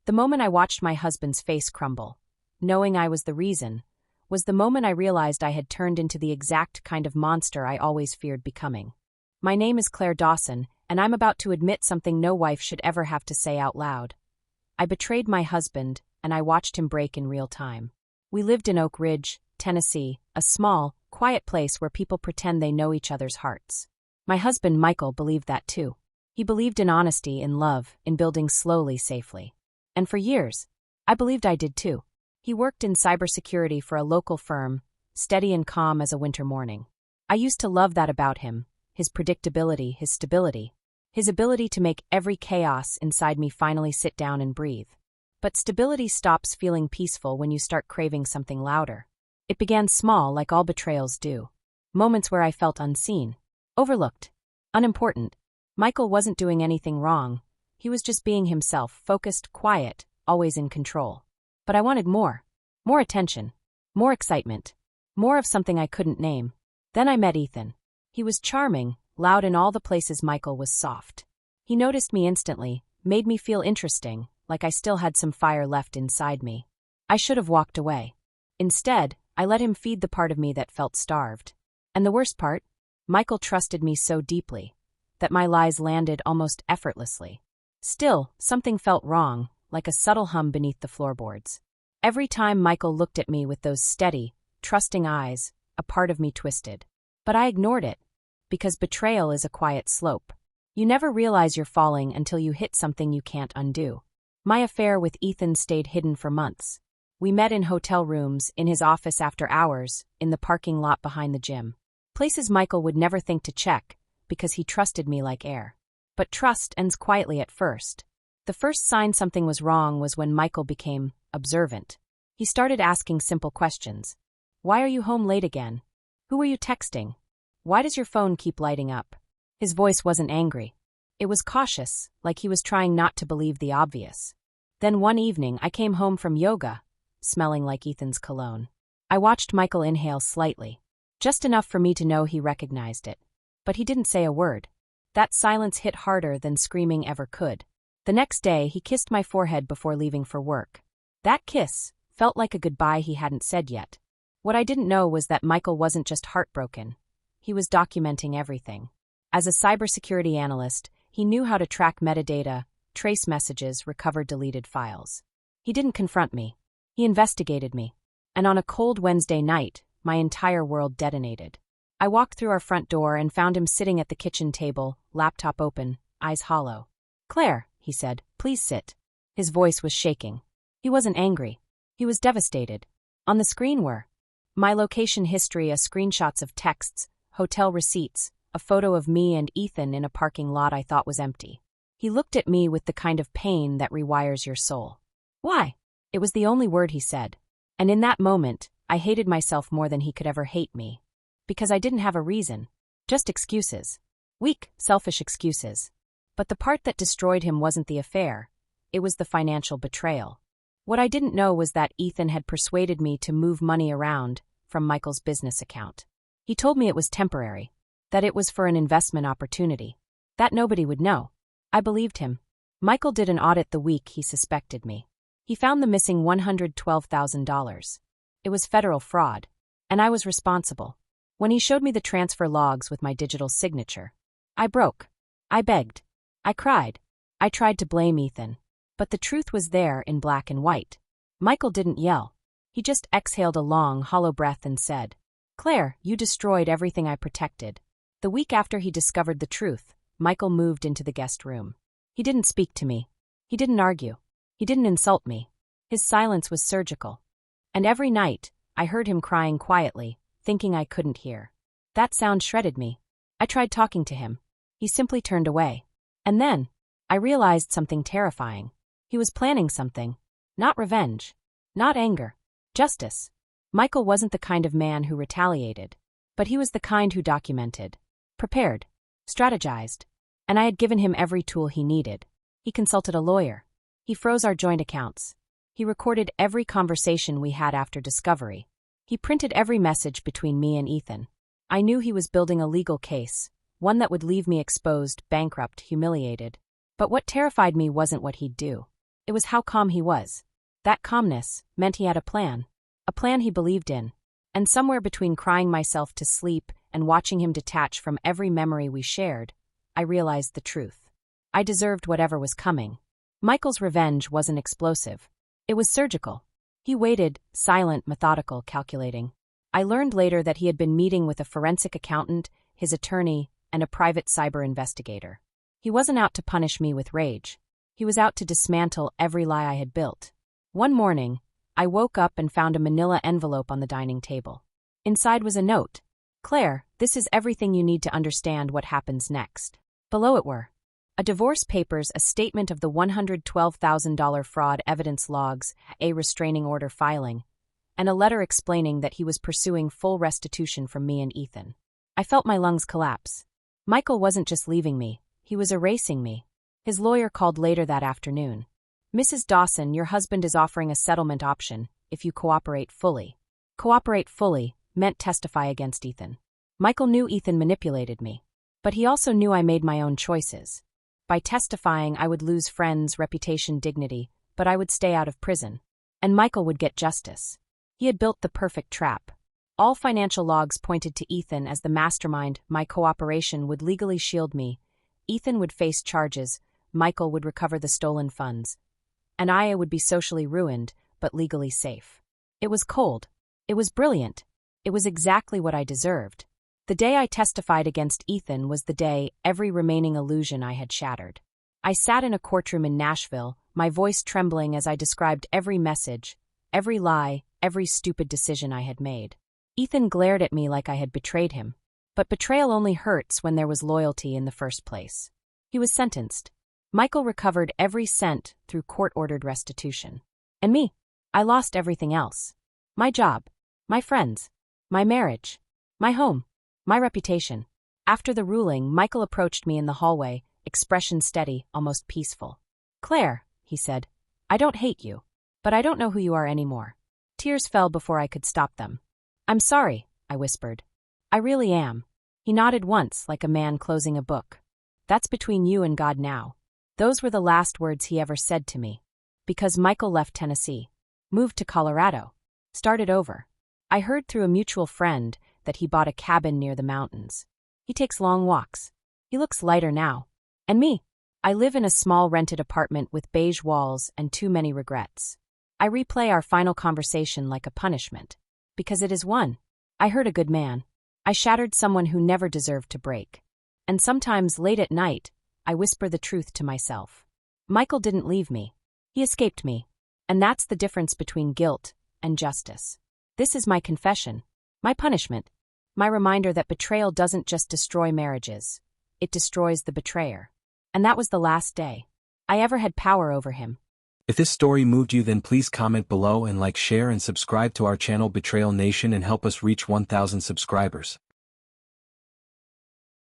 The moment I watched my husband's face crumble, knowing I was the reason, was the moment I realized I had turned into the exact kind of monster I always feared becoming. My name is Claire Dawson, and I'm about to admit something no wife should ever have to say out loud. I betrayed my husband, and I watched him break in real time. We lived in Oak Ridge, Tennessee, a small, quiet place where people pretend they know each other's hearts. My husband, Michael, believed that too. He believed in honesty, in love, in building slowly, safely. And for years, I believed I did too. He worked in cybersecurity for a local firm, steady and calm as a winter morning. I used to love that about him, his predictability, his stability, his ability to make every chaos inside me finally sit down and breathe. But stability stops feeling peaceful when you start craving something louder. It began small, like all betrayals do. Moments where I felt unseen, overlooked, unimportant. Michael wasn't doing anything wrong. He was just being himself, focused, quiet, always in control. But I wanted more. More attention. More excitement. More of something I couldn't name. Then I met Ethan. He was charming, loud in all the places Michael was soft. He noticed me instantly, made me feel interesting, like I still had some fire left inside me. I should have walked away. Instead, I let him feed the part of me that felt starved. And the worst part? Michael trusted me so deeply that my lies landed almost effortlessly. Still, something felt wrong, like a subtle hum beneath the floorboards. Every time Michael looked at me with those steady, trusting eyes, a part of me twisted. But I ignored it, because betrayal is a quiet slope. You never realize you're falling until you hit something you can't undo. My affair with Ethan stayed hidden for months. We met in hotel rooms, in his office after hours, in the parking lot behind the gym. Places Michael would never think to check, because he trusted me like air. But trust ends quietly at first. The first sign something was wrong was when Michael became observant. He started asking simple questions. Why are you home late again? Who are you texting? Why does your phone keep lighting up? His voice wasn't angry. It was cautious, like he was trying not to believe the obvious. Then one evening I came home from yoga, smelling like Ethan's cologne. I watched Michael inhale slightly, just enough for me to know he recognized it. But he didn't say a word. That silence hit harder than screaming ever could. The next day, he kissed my forehead before leaving for work. That kiss felt like a goodbye he hadn't said yet. What I didn't know was that Michael wasn't just heartbroken. He was documenting everything. As a cybersecurity analyst, he knew how to track metadata, trace messages, recover deleted files. He didn't confront me. He investigated me. And on a cold Wednesday night, my entire world detonated. I walked through our front door and found him sitting at the kitchen table, laptop open, eyes hollow. "Claire," he said, "please sit." His voice was shaking. He wasn't angry. He was devastated. On the screen were my location history, screenshots of texts, hotel receipts, a photo of me and Ethan in a parking lot I thought was empty. He looked at me with the kind of pain that rewires your soul. "Why?" It was the only word he said. And in that moment, I hated myself more than he could ever hate me. Because I didn't have a reason. Just excuses. Weak, selfish excuses. But the part that destroyed him wasn't the affair. It was the financial betrayal. What I didn't know was that Ethan had persuaded me to move money around from Michael's business account. He told me it was temporary, that it was for an investment opportunity, that nobody would know. I believed him. Michael did an audit the week he suspected me. He found the missing $112,000. It was federal fraud, and I was responsible. When he showed me the transfer logs with my digital signature, I broke. I begged. I cried. I tried to blame Ethan. But the truth was there in black and white. Michael didn't yell. He just exhaled a long, hollow breath and said, "Claire, you destroyed everything I protected." The week after he discovered the truth, Michael moved into the guest room. He didn't speak to me. He didn't argue. He didn't insult me. His silence was surgical. And every night, I heard him crying quietly, thinking I couldn't hear. That sound shredded me. I tried talking to him. He simply turned away. And then, I realized something terrifying. He was planning something. Not revenge. Not anger. Justice. Michael wasn't the kind of man who retaliated. But he was the kind who documented. Prepared. Strategized. And I had given him every tool he needed. He consulted a lawyer. He froze our joint accounts. He recorded every conversation we had after discovery. He printed every message between me and Ethan. I knew he was building a legal case, one that would leave me exposed, bankrupt, humiliated. But what terrified me wasn't what he'd do. It was how calm he was. That calmness meant he had a plan he believed in. And somewhere between crying myself to sleep and watching him detach from every memory we shared, I realized the truth. I deserved whatever was coming. Michael's revenge wasn't explosive. It was surgical. He waited, silent, methodical, calculating. I learned later that he had been meeting with a forensic accountant, his attorney, and a private cyber investigator. He wasn't out to punish me with rage. He was out to dismantle every lie I had built. One morning, I woke up and found a manila envelope on the dining table. Inside was a note. "Claire, this is everything you need to understand what happens next." Below it were a divorce papers, a statement of the $112,000 fraud evidence logs, a restraining order filing, and a letter explaining that he was pursuing full restitution from me and Ethan. I felt my lungs collapse. Michael wasn't just leaving me, he was erasing me. His lawyer called later that afternoon. "Mrs. Dawson, your husband is offering a settlement option if you cooperate fully." Cooperate fully meant testify against Ethan. Michael knew Ethan manipulated me, but he also knew I made my own choices. By testifying, I would lose friends, reputation, dignity, but I would stay out of prison. And Michael would get justice. He had built the perfect trap. All financial logs pointed to Ethan as the mastermind. My cooperation would legally shield me. Ethan would face charges, Michael would recover the stolen funds. And I would be socially ruined, but legally safe. It was cold. It was brilliant. It was exactly what I deserved. The day I testified against Ethan was the day every remaining illusion I had shattered. I sat in a courtroom in Nashville, my voice trembling as I described every message, every lie, every stupid decision I had made. Ethan glared at me like I had betrayed him. But betrayal only hurts when there was loyalty in the first place. He was sentenced. Michael recovered every cent through court-ordered restitution. And me, I lost everything else. My job, my friends, my marriage, my home, my reputation. After the ruling, Michael approached me in the hallway, expression steady, almost peaceful. "Claire," he said, "I don't hate you, but I don't know who you are anymore." Tears fell before I could stop them. "I'm sorry," I whispered. "I really am." He nodded once, like a man closing a book. "That's between you and God now." Those were the last words he ever said to me. Because Michael left Tennessee, moved to Colorado, started over. I heard through a mutual friend that he bought a cabin near the mountains. He takes long walks. He looks lighter now. And me? I live in a small rented apartment with beige walls and too many regrets. I replay our final conversation like a punishment. Because it is one. I hurt a good man. I shattered someone who never deserved to break. And sometimes, late at night, I whisper the truth to myself. Michael didn't leave me. He escaped me. And that's the difference between guilt and justice. This is my confession. My punishment. My reminder that betrayal doesn't just destroy marriages. It destroys the betrayer. And that was the last day I ever had power over him. If this story moved you, then please comment below and like, share and subscribe to our channel Betrayal Nation and help us reach 1,000 subscribers.